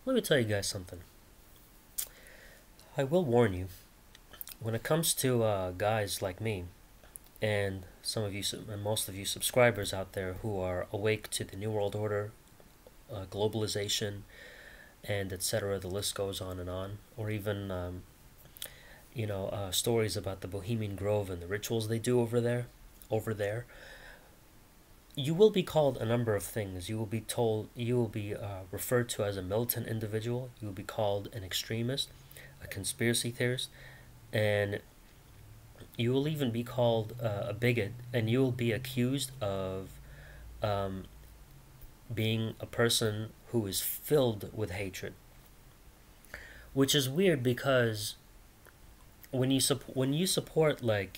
Let me tell you guys something. I will warn you, when it comes to guys like me and some of you and most of you subscribers out there who are awake to the New World Order, globalization, and etc. The list goes on and on, or even stories about the Bohemian Grove and the rituals they do over there. You will be called a number of things. You will be referred to as a militant individual. You will be called an extremist, a conspiracy theorist, and you will even be called a bigot, and you will be accused of um, being a person who is filled with hatred. Which is weird because when you support like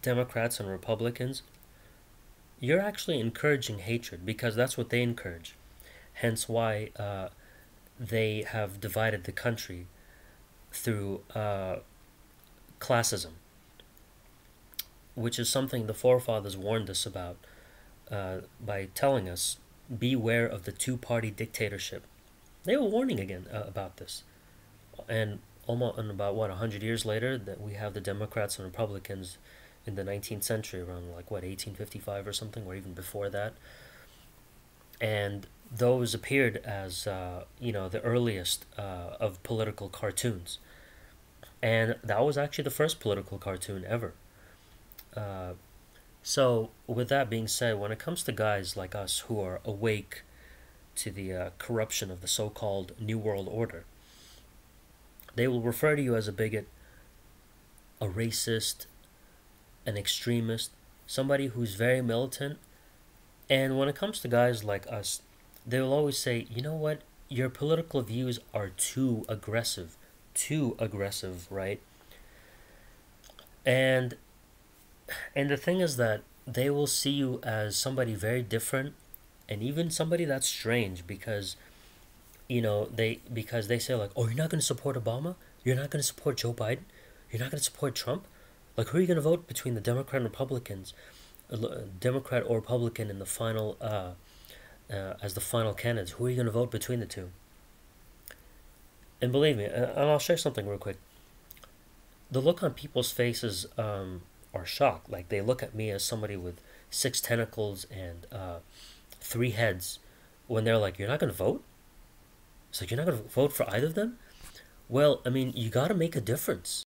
Democrats and Republicans, you're actually encouraging hatred because that's what they encourage. Hence why they have divided the country through classism, which is something the forefathers warned us about by telling us, beware of the two-party dictatorship. They were warning again about this. And almost and about 100 years later, that we have the Democrats and Republicans in the 19th century, around like 1855 or something, or even before that. And those appeared as the earliest of political cartoons, and that was actually the first political cartoon ever. Uh, so, with that being said, when it comes to guys like us who are awake to the corruption of the so-called New World Order, they will refer to you as a bigot, a racist, an extremist, somebody who's very militant. And when it comes to guys like us, they will always say, you know what, your political views are too aggressive, right? And the thing is that they will see you as somebody very different, and even somebody that's strange because they say like, oh, you're not going to support Obama, you're not going to support Joe Biden, you're not going to support Trump. Like, who are you going to vote between the Democrat and Republicans, Democrat or Republican in the final as the final candidates? Who are you going to vote between the two? And believe me, and I'll share something real quick. The look on people's faces are shocked. Like, they look at me as somebody with 6 tentacles and 3 heads when they're like, you're not going to vote? It's like, you're not going to vote for either of them? Well, I mean, you got to make a difference.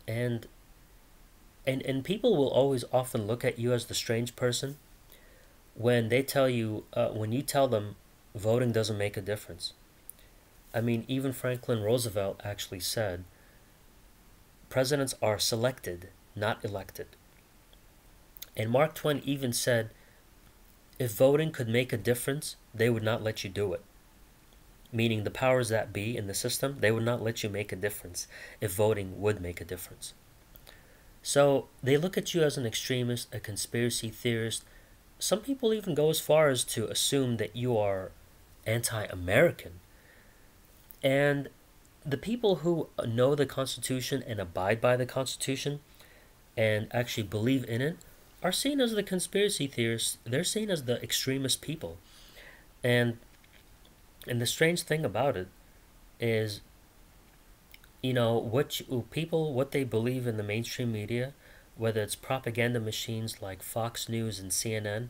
And people will always often look at you as the strange person when they tell you, when you tell them voting doesn't make a difference. I mean, even Franklin Roosevelt actually said, presidents are selected, not elected. And Mark Twain even said, if voting could make a difference, they would not let you do it. Meaning the powers that be in the system, they would not let you make a difference if voting would make a difference. So they look at you as an extremist, a conspiracy theorist. Some people even go as far as to assume that you are anti-American. And the people who know the Constitution and abide by the Constitution and actually believe in it are seen as the conspiracy theorists. They're seen as the extremist people. And the strange thing about it is, what they believe in the mainstream media, whether it's propaganda machines like Fox News and CNN,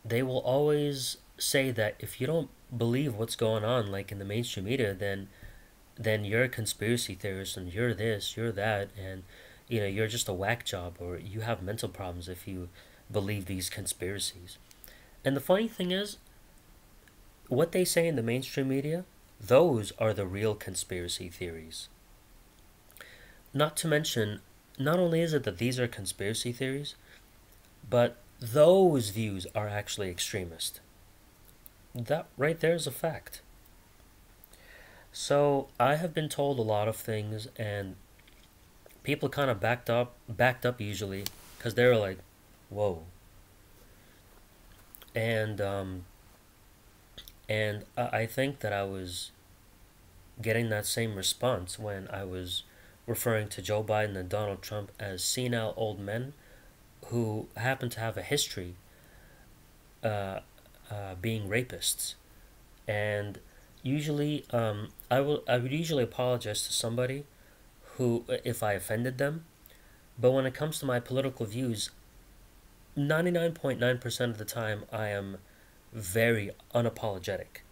they will always say that if you don't believe what's going on, like in the mainstream media, then you're a conspiracy theorist and you're this, you're that, and you're just a whack job, or you have mental problems if you believe these conspiracies. And the funny thing is, what they say in the mainstream media, those are the real conspiracy theories. Not to mention, not only is it that these are conspiracy theories, but those views are actually extremist. That right there is a fact. So I have been told a lot of things, and people kind of backed up usually, because they were like, "Whoa." And I think that I was getting that same response when I was referring to Joe Biden and Donald Trump as senile old men who happen to have a history, uh, being rapists. And usually, I would usually apologize to somebody who, if I offended them. But when it comes to my political views, 99.9% of the time, I am very unapologetic.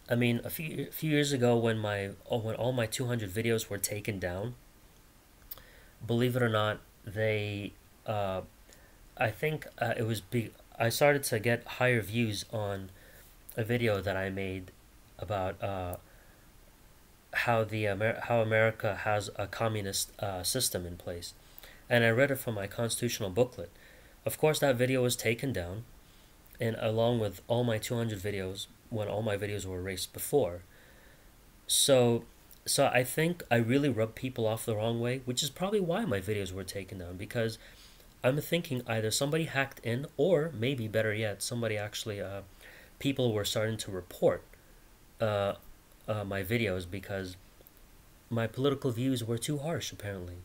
I mean, a few years ago, when all my 200 videos were taken down, believe it or not, they uh, I think it was I started to get higher views on a video that I made about how America has a communist system in place, and I read it from my constitutional booklet. Of course, that video was taken down, and along with all my 200 videos, when all my videos were erased before. So, so I think I really rubbed people off the wrong way, which is probably why my videos were taken down, because I'm thinking either somebody hacked in, or maybe better yet, somebody actually, people were starting to report uh, my videos because my political views were too harsh, apparently.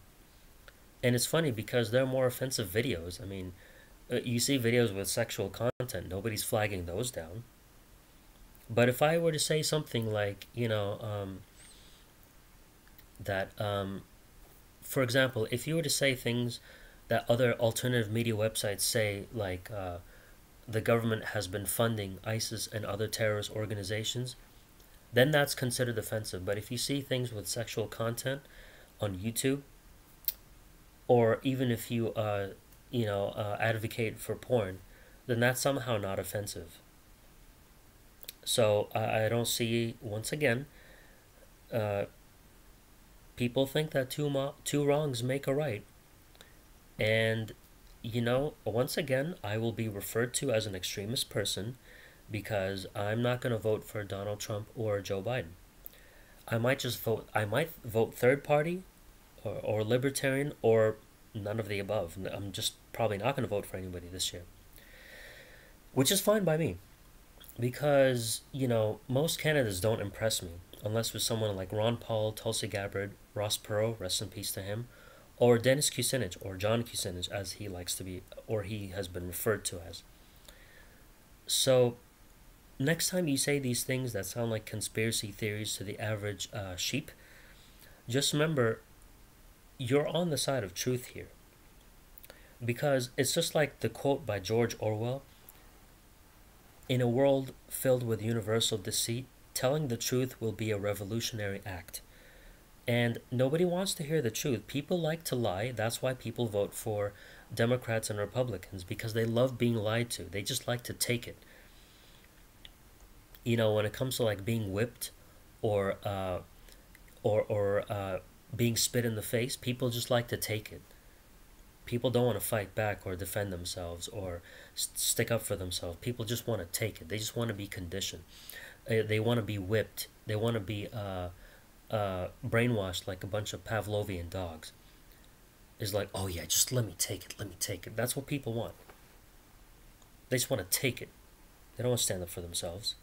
And it's funny because they're more offensive videos. I mean, you see videos with sexual content, nobody's flagging those down. But if I were to say something like, that, for example, if you were to say things that other alternative media websites say, like the government has been funding ISIS and other terrorist organizations, then that's considered offensive. But if you see things with sexual content on YouTube, or even if you, advocate for porn, then that's somehow not offensive. So I don't see, once again, uh, people think that two wrongs make a right. And, once again, I will be referred to as an extremist person because I'm not going to vote for Donald Trump or Joe Biden. I might vote third party, or libertarian, or none of the above. I'm just probably not going to vote for anybody this year, which is fine by me because, most candidates don't impress me unless with someone like Ron Paul, Tulsi Gabbard, Ross Perot, rest in peace to him, or Dennis Kucinich, or John Kucinich, as he likes to be, or he has been referred to as. So, next time you say these things that sound like conspiracy theories to the average sheep, just remember you're on the side of truth here. Because it's just like the quote by George Orwell: in a world filled with universal deceit, telling the truth will be a revolutionary act. And nobody wants to hear the truth. People like to lie. That's why people vote for Democrats and Republicans, because they love being lied to. They just like to take it. When it comes to like being whipped, or being spit in the face, people just like to take it. People don't want to fight back or defend themselves or stick up for themselves. People just want to take it. They just want to be conditioned. They want to be whipped. They want to be brainwashed like a bunch of Pavlovian dogs. It's like, oh yeah, just let me take it. Let me take it. That's what people want. They just want to take it. They don't want to stand up for themselves.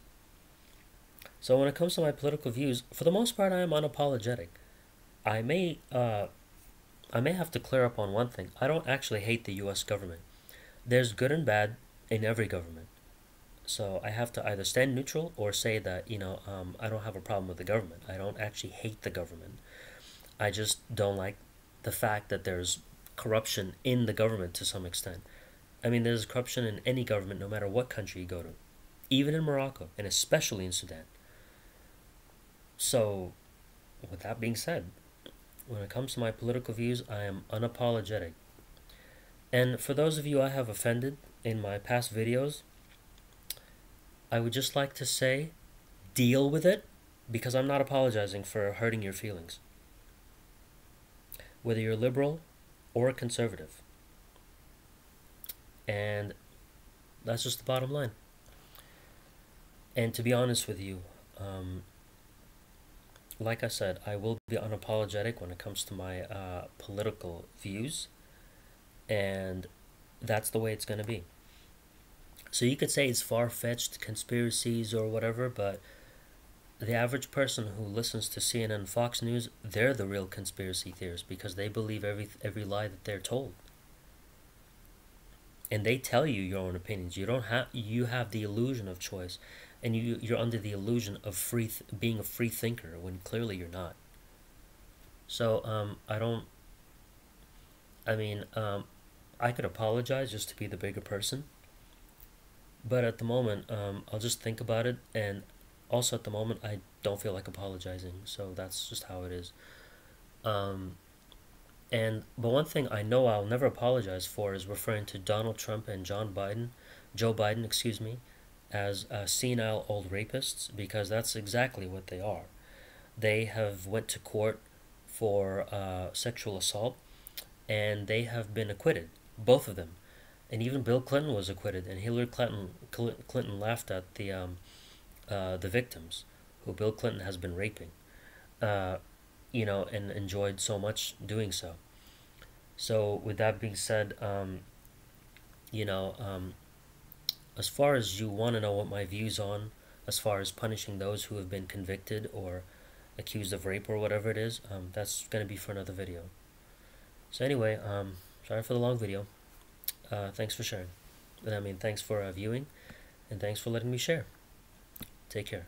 So when it comes to my political views, for the most part, I am unapologetic. I may have to clear up on one thing. I don't actually hate the U.S. government. There's good and bad in every government. So I have to either stand neutral or say that, I don't have a problem with the government. I don't actually hate the government. I just don't like the fact that there's corruption in the government to some extent. I mean, there's corruption in any government, no matter what country you go to, even in Morocco, and especially in Sudan. So, with that being said, when it comes to my political views, I am unapologetic. And for those of you I have offended in my past videos, I would just like to say, deal with it, because I'm not apologizing for hurting your feelings. Whether you're liberal or conservative. And that's just the bottom line. And to be honest with you, like I said, I will be unapologetic when it comes to my political views, and that's the way it's going to be. So you could say it's far-fetched conspiracies or whatever, but the average person who listens to CNN and Fox News, they're the real conspiracy theorists because they believe every lie that they're told. and they tell you your own opinions. You have the illusion of choice, and you're under the illusion of being a free thinker when clearly you're not. So I don't. I mean, I could apologize just to be the bigger person, but at the moment, I'll just think about it, and also at the moment, I don't feel like apologizing. So that's just how it is. Um, but one thing I know I'll never apologize for is referring to Donald Trump and Joe Biden, excuse me, as senile old rapists, because that's exactly what they are. They have went to court for sexual assault, and they have been acquitted, both of them. And even Bill Clinton was acquitted, and Clinton laughed at the victims, who Bill Clinton has been raping, uh, and enjoyed so much doing so. So, with that being said, you know, um, as far as you want to know what my views on, as far as punishing those who have been convicted or accused of rape or whatever it is, that's gonna be for another video. So anyway, sorry for the long video. Thanks for sharing. And I mean, thanks for viewing, and thanks for letting me share. Take care.